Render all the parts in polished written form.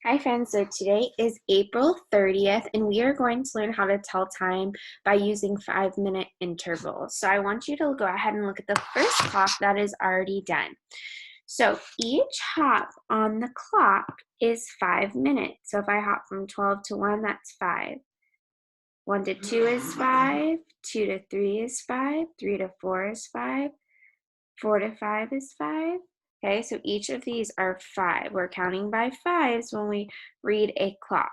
Hi friends, so today is April 30th and we are going to learn how to tell time by using 5-minute intervals. So I want you to go ahead and look at the first clock that is already done. So each hop on the clock is 5 minutes. So if I hop from 12 to 1, that's 5. 1 to 2 is 5, 2 to 3 is 5, 3 to 4 is 5, 4 to 5 is 5. Okay, so each of these are 5. We're counting by fives when we read a clock.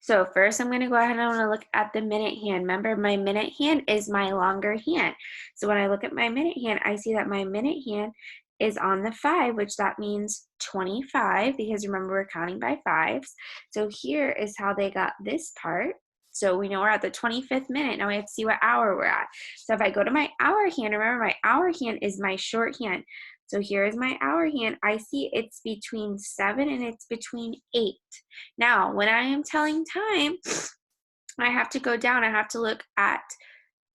So first I'm going to go ahead and I want to look at the minute hand. Remember, my minute hand is my longer hand. So when I look at my minute hand, I see that my minute hand is on the 5, which that means 25, because remember we're counting by fives. So here is how they got this part. So we know we're at the 25th minute. Now we have to see what hour we're at. So if I go to my hour hand, remember my hour hand is my short hand. So here is my hour hand. I see it's between 7 and it's between 8. Now, when I am telling time, I have to go down. I have to look at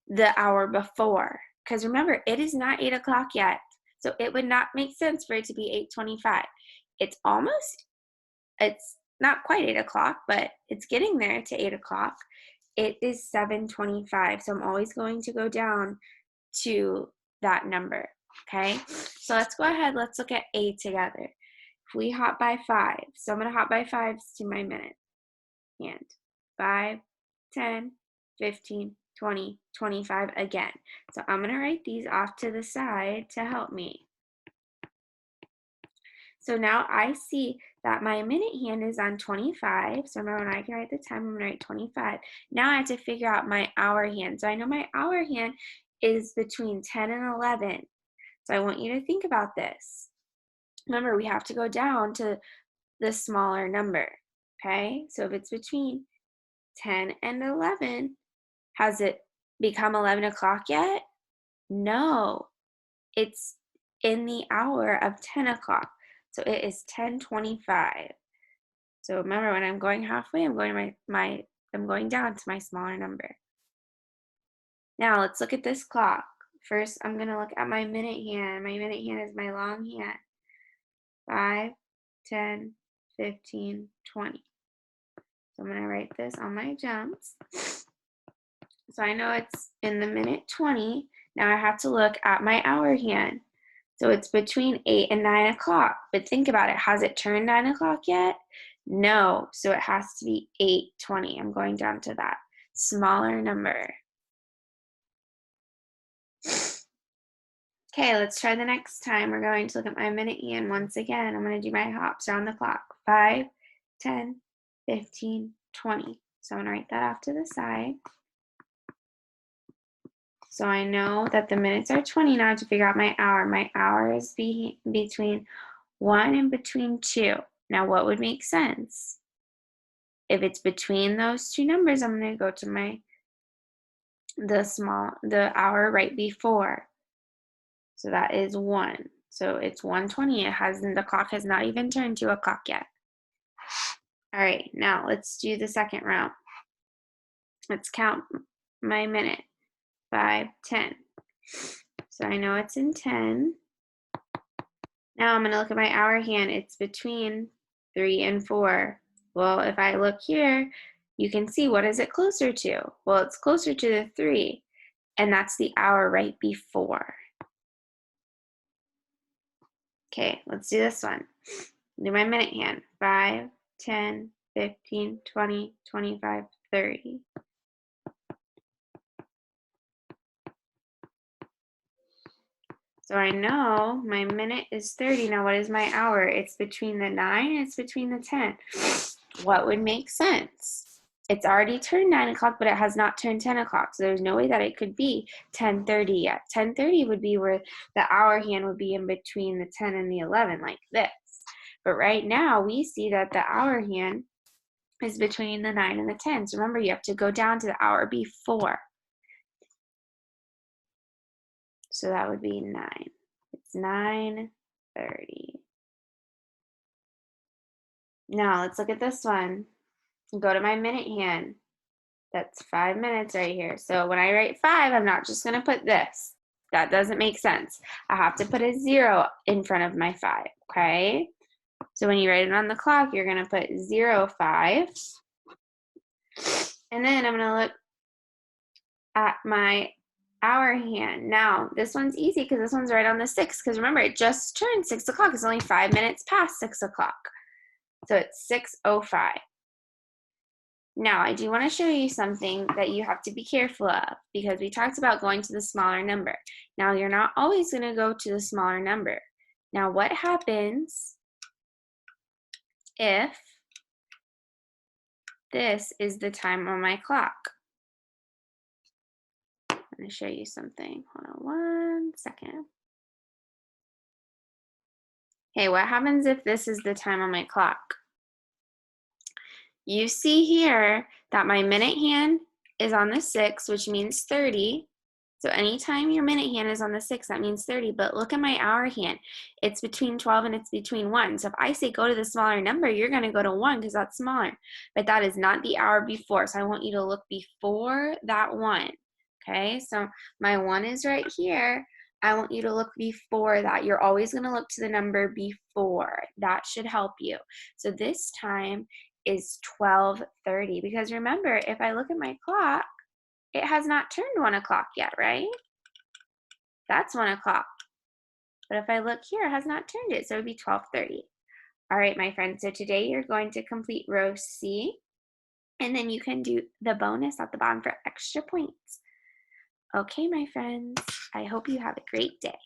the hour before. Because remember, it is not 8 o'clock yet. So it would not make sense for it to be 8:25. It's not quite 8 o'clock, but it's getting there to 8 o'clock. It is 7:25. So I'm always going to go down to that number. Okay, so let's go ahead. Let's look at A together. If we hop by 5, so I'm going to hop by 5s to my minute hand. 5, 10, 15, 20, 25 again. So I'm going to write these off to the side to help me. So now I see that my minute hand is on 25. So remember, when I can write the time, I'm going to write 25. Now I have to figure out my hour hand. So I know my hour hand is between 10 and 11. So I want you to think about this. Remember, we have to go down to the smaller number, okay? So if it's between 10 and 11, has it become 11 o'clock yet? No, it's in the hour of 10 o'clock. So it is 10:25. So remember, when I'm going halfway, I'm going I'm going down to my smaller number. Now let's look at this clock. First, I'm going to look at my minute hand. My minute hand is my long hand. 5, 10, 15, 20. So I'm going to write this on my jumps. So I know it's in the minute 20. Now I have to look at my hour hand. So it's between 8 and 9 o'clock. But think about it. Has it turned 9 o'clock yet? No. So it has to be 8:20. I'm going down to that smaller number. Okay, let's try the next time. We're going to look at my minute hand once again. I'm going to do my hops around the clock. 5, 10, 15, 20. So I'm going to write that off to the side. So I know that the minutes are 20 now to figure out my hour. My hour is between 1 and between 2. Now what would make sense? If it's between those two numbers, I'm going to go to the hour right before. So that is 1. So it's 1:20. The clock has not even turned 2 o'clock yet. All right, now let's do the second round. Let's count my minute. 5, 10. So I know it's in 10. Now I'm going to look at my hour hand. It's between 3 and 4. Well, if I look here, you can see, what is it closer to? Well, it's closer to the 3, and that's the hour right before. Okay, let's do this one. Do my minute hand. 5, 10, 15, 20, 25, 30. So I know my minute is 30. Now what is my hour? It's between the 9 and it's between the 10. What would make sense? It's already turned 9 o'clock, but it has not turned 10 o'clock. So there's no way that it could be 10:30 yet. 10:30 would be where the hour hand would be in between the 10 and the 11, like this. But right now we see that the hour hand is between the 9 and the 10. So remember, you have to go down to the hour before. So that would be 9. It's 9:30. Now let's look at this one. Go to my minute hand. That's 5 minutes right here. So when I write 5, I'm not just going to put this. That doesn't make sense. I have to put a 0 in front of my 5, okay? So when you write it on the clock, you're going to put 05. And then I'm going to look at my hour hand. Now, this one's easy because this one's right on the 6, because remember, it just turned 6 o'clock. It's only 5 minutes past 6 o'clock. So it's 6:05. Now, I do want to show you something that you have to be careful of, because we talked about going to the smaller number. Now, you're not always going to go to the smaller number. Now, what happens if this is the time on my clock? I'm going to show you something. Hold on 1 second. Okay, what happens if this is the time on my clock? You see here that my minute hand is on the 6, which means 30. So anytime your minute hand is on the 6, that means 30. But look at my hour hand. It's between 12 and it's between 1. So if I say go to the smaller number, you're going to go to 1 because that's smaller. But that is not the hour before. So I want you to look before that 1. Okay, so my 1 is right here. I want you to look before that. You're always going to look to the number before. That should help you. So this time is 12:30, because remember, if I look at my clock, it has not turned 1 o'clock yet, right? That's 1 o'clock. But if I look here, it has not turned it, so it would be 12:30. All right, my friends, so today you're going to complete row C, and then you can do the bonus at the bottom for extra points. Okay, my friends, I hope you have a great day.